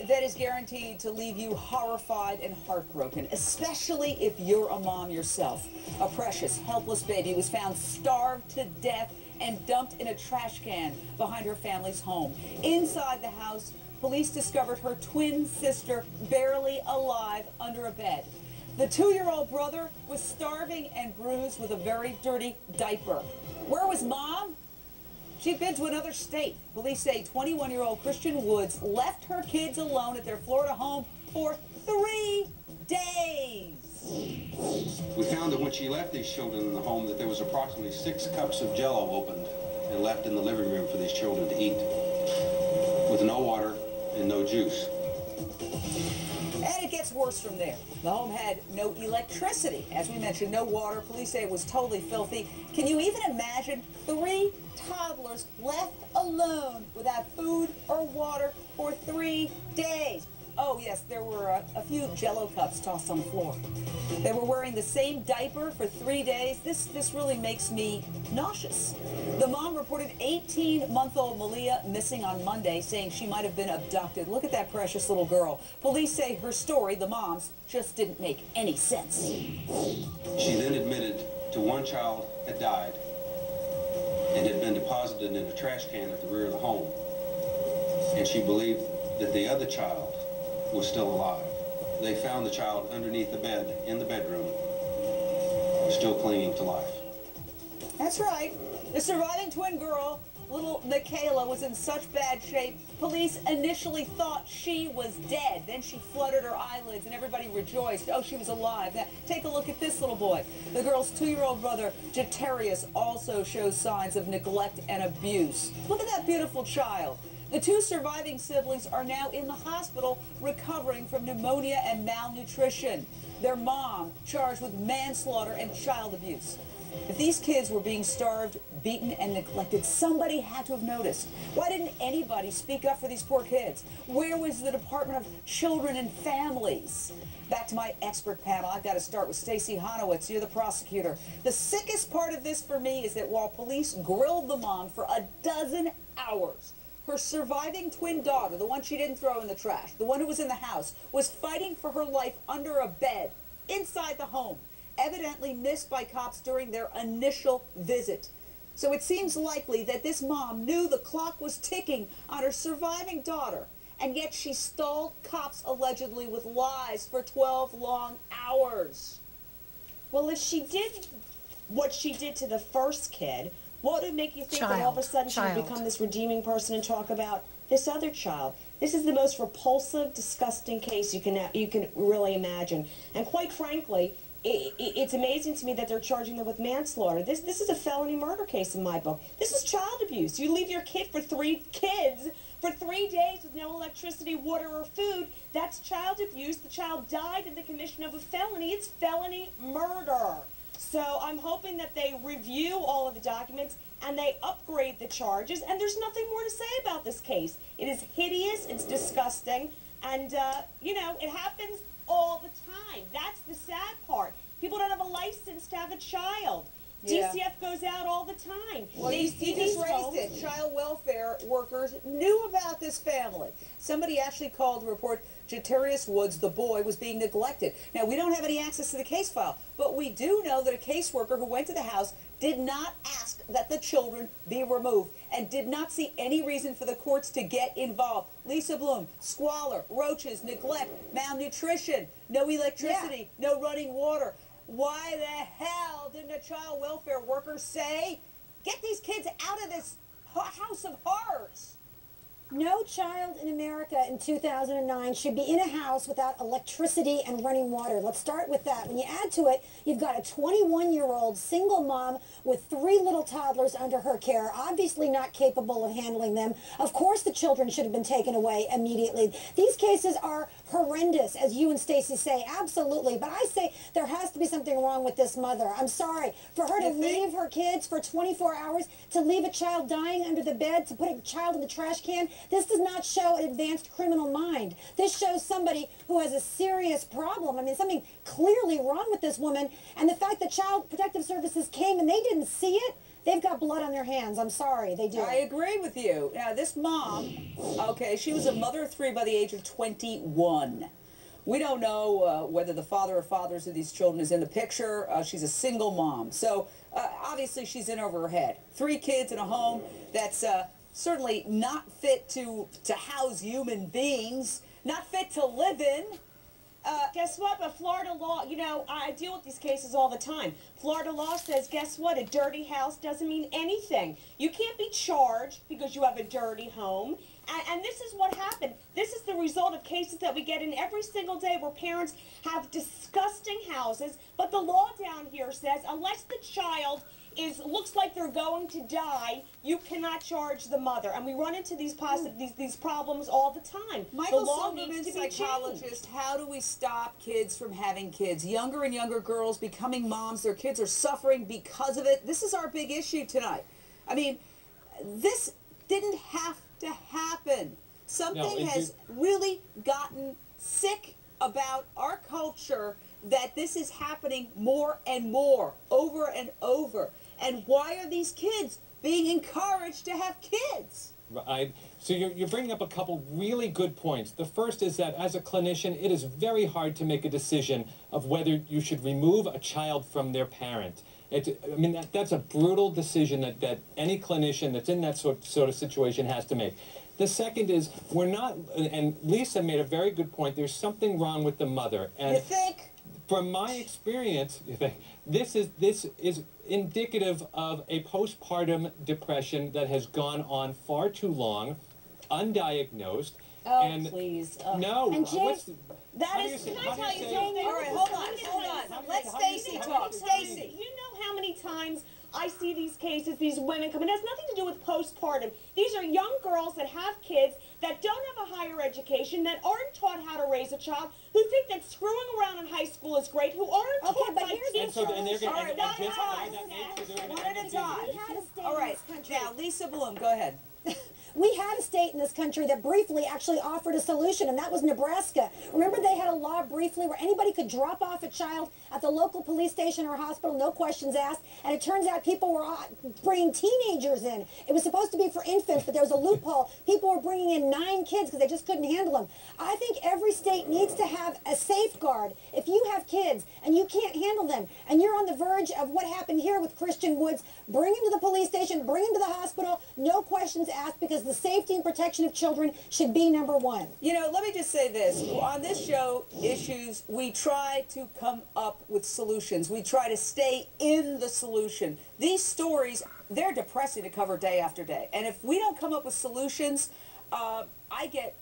that is guaranteed to leave you horrified and heartbroken, especially if you're a mom yourself. A precious, helpless baby was found starved to death and dumped in a trash can behind her family's home. Inside the house, police discovered her twin sister barely alive under a bed. The 2-year-old brother was starving and bruised with a very dirty diaper. Where was Mom? She'd been to another state. Police say 21-year-old Christian Woods left her kids alone at their Florida home for 3 days. We found that when she left these children in the home that there was approximately 6 cups of Jell-O opened and left in the living room for these children to eat, with no water and no juice. And it gets worse from there. The home had no electricity. As we mentioned, no water. Police say it was totally filthy. Can you even imagine 3 toddlers left alone without food or water for 3 days? Oh, yes, there were a few Jell-O cups tossed on the floor. They were wearing the same diaper for 3 days. This really makes me nauseous. The mom reported 18-month-old Malia missing on Monday, saying she might have been abducted. Look at that precious little girl. Police say her story, the mom's, just didn't make any sense. She then admitted to one child had died and had been deposited in a trash can at the rear of the home. And she believed that the other child was still alive. They found the child underneath the bed in the bedroom, still clinging to life. That's right. The surviving twin girl, little Michaela, was in such bad shape, police initially thought she was dead. Then she fluttered her eyelids and everybody rejoiced. Oh, she was alive. Now, take a look at this little boy. The girl's 2-year-old brother, Jeterius, also shows signs of neglect and abuse. Look at that beautiful child. The 2 surviving siblings are now in the hospital recovering from pneumonia and malnutrition. Their mom charged with manslaughter and child abuse. If these kids were being starved, beaten, and neglected, somebody had to have noticed. Why didn't anybody speak up for these poor kids? Where was the Department of Children and Families? Back to my expert panel. I've got to start with Stacey Honowitz. You're the prosecutor. The sickest part of this for me is that while police grilled the mom for 12 hours, her surviving twin daughter, the one she didn't throw in the trash, the one who was in the house, was fighting for her life under a bed inside the home, evidently missed by cops during their initial visit. So it seems likely that this mom knew the clock was ticking on her surviving daughter, and yet she stalled cops allegedly with lies for 12 long hours. Well, if she did what she did to the first kid, what would make you think that all of a sudden she would become this redeeming person and talk about this other child? This is the most repulsive, disgusting case you can really imagine. And quite frankly, it's amazing to me that they're charging them with manslaughter. This is a felony murder case in my book. This is child abuse. You leave your kid for 3 days with no electricity, water, or food. That's child abuse. The child died in the commission of a felony. It's felony murder. So I'm hoping that they review all of the documents and they upgrade the charges, and there's nothing more to say about this case. It is hideous, it's disgusting, and, you know, it happens all the time. That's the sad part. People don't have a license to have a child. Yeah. DCF goes out all the time. Well, you just raised it. Child welfare workers knew about this family. Somebody actually called to report Jeterius Woods, the boy, was being neglected. Now, we don't have any access to the case file, but we do know that a caseworker who went to the house did not ask that the children be removed and did not see any reason for the courts to get involved. Lisa Bloom, squalor, roaches, neglect, malnutrition, no electricity, no running water. Why the hell didn't a child welfare worker say, get these kids out of this house of horrors? No child in America in 2009 should be in a house without electricity and running water. Let's start with that. When you add to it, you've got a 21-year-old single mom with 3 little toddlers under her care, obviously not capable of handling them. Of course the children should have been taken away immediately. These cases are horrendous, as you and Stacey say, absolutely. But I say there has to be something wrong with this mother. I'm sorry. For her to leave her kids for 24 hours, to leave a child dying under the bed, to put a child in the trash can, this does not show an advanced criminal mind. This shows somebody who has a serious problem. I mean, something clearly wrong with this woman. And the fact that Child Protective Services came and they didn't see it, they've got blood on their hands. I'm sorry, they do. I agree with you. Now, this mom, okay, she was a mother of 3 by the age of 21. We don't know whether the father or fathers of these children is in the picture. She's a single mom. So, obviously, she's in over her head. 3 kids in a home that's certainly not fit to house human beings, not fit to live in. Guess what? But Florida law, you know, I deal with these cases all the time. Florida law says, guess what? A dirty house doesn't mean anything. You can't be charged because you have a dirty home. And this is what happened. This is the result of cases that we get in every single day where parents have disgusting houses, but the law down here says unless the child looks like they're going to die, you cannot charge the mother. And we run into these problems all the time. Michael the law Silverman, needs to be psychologist, changed. how do we stop kids from having kids? Younger and younger girls becoming moms, their kids are suffering because of it. This is our big issue tonight. I mean, this didn't have to happen. Something has really gotten sick about our culture that this is happening more and more, over and over. And why are these kids being encouraged to have kids? So you're bringing up a couple really good points. The first is that as a clinician, it is very hard to make a decision of whether you should remove a child from their parent. I mean, that's a brutal decision that any clinician that's in that sort of situation has to make. The second is, we're not, and Lisa made a very good point, there's something wrong with the mother. And you think? From my experience, this is indicative of a postpartum depression that has gone on far too long, undiagnosed. Oh, and please. No. And James, That is, can I tell you something? All right, hold on. Let Stacy talk. Stacy. You know how many times I see these cases, these women come in. It has nothing to do with postpartum. These are young girls that have kids, that don't have a higher education, that aren't taught how to raise a child, who think that screwing around in high school is great, who aren't taught by teachers. All right, one at a time. All right, now Lisa Bloom, go ahead. We had a state in this country that briefly actually offered a solution, and that was Nebraska. Remember, they had a law briefly where anybody could drop off a child at the local police station or hospital, no questions asked, and it turns out people were bringing teenagers in. It was supposed to be for infants, but there was a loophole. People were bringing in 9 kids because they just couldn't handle them. I think every state needs to have a safeguard. If you have kids and you can't handle them, and you're on the verge of what happened here with Christian Woods, bring him to the police station, bring him to the hospital, no questions asked, because the safety and protection of children should be number one. You know, let me just say this. On this show, Issues, we try to come up with solutions. We try to stay in the solution. These stories, they're depressing to cover day after day. And if we don't come up with solutions, I get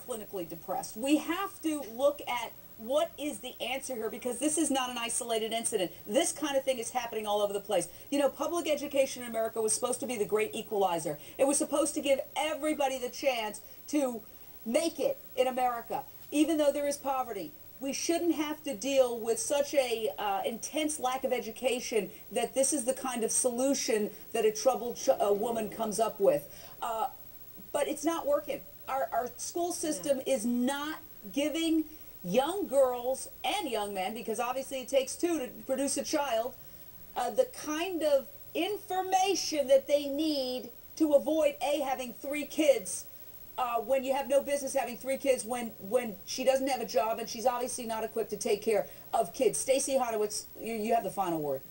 clinically depressed. We have to look at what is the answer here, because this is not an isolated incident. This kind of thing is happening all over the place. You know, public education in America was supposed to be the great equalizer. It was supposed to give everybody the chance to make it in America, even though there is poverty. We shouldn't have to deal with such a intense lack of education that this is the kind of solution that a troubled woman comes up with. But it's not working. Our school system is not giving young girls and young men, because obviously it takes 2 to produce a child, the kind of information that they need to avoid having 3 kids when you have no business having 3 kids, when she doesn't have a job and she's obviously not equipped to take care of kids. Stacey Honowitz, you have the final word.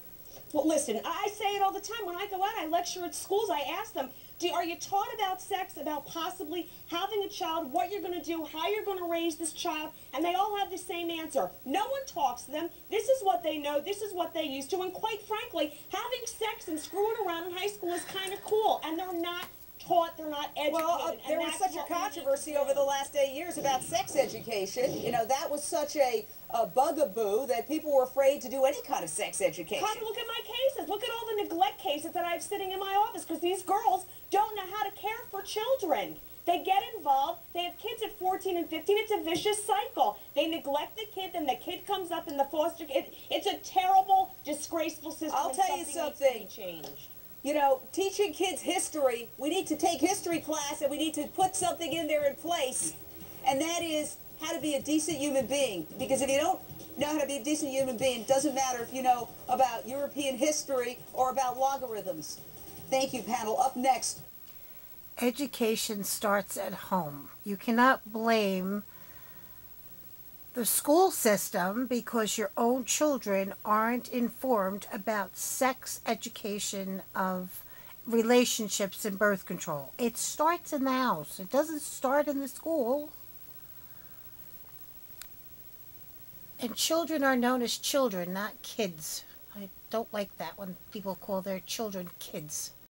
Well, listen, I say it all the time. When I go out, I lecture at schools. I ask them, are you taught about sex, about possibly having a child, what you're going to do, how you're going to raise this child? And they all have the same answer. No one talks to them. This is what they know. This is what they used to. And quite frankly, having sex and screwing around in high school is kind of cool. And they're not taught, they're not educated. Well, there was such a controversy over the last 8 years about sex education. You know, that was such a bugaboo that people were afraid to do any kind of sex education. Come look at my cases. Look at all the neglect cases that I have sitting in my office, because these girls don't know how to care for children. They get involved. They have kids at 14 and 15. It's a vicious cycle. They neglect the kid, then the kid comes up in the foster kid. It's a terrible, disgraceful system. I'll tell you something. Needs to be changed. You know, teaching kids history, we need to take history class and we need to put something in there in place. And that is how to be a decent human being. Because if you don't know how to be a decent human being, it doesn't matter if you know about European history or about logarithms. Thank you, panel. Up next. Education starts at home. You cannot blame the school system because your own children aren't informed about sex education of relationships and birth control. It starts in the house. It doesn't start in the school. And children are known as children, not kids. I don't like that when people call their children kids.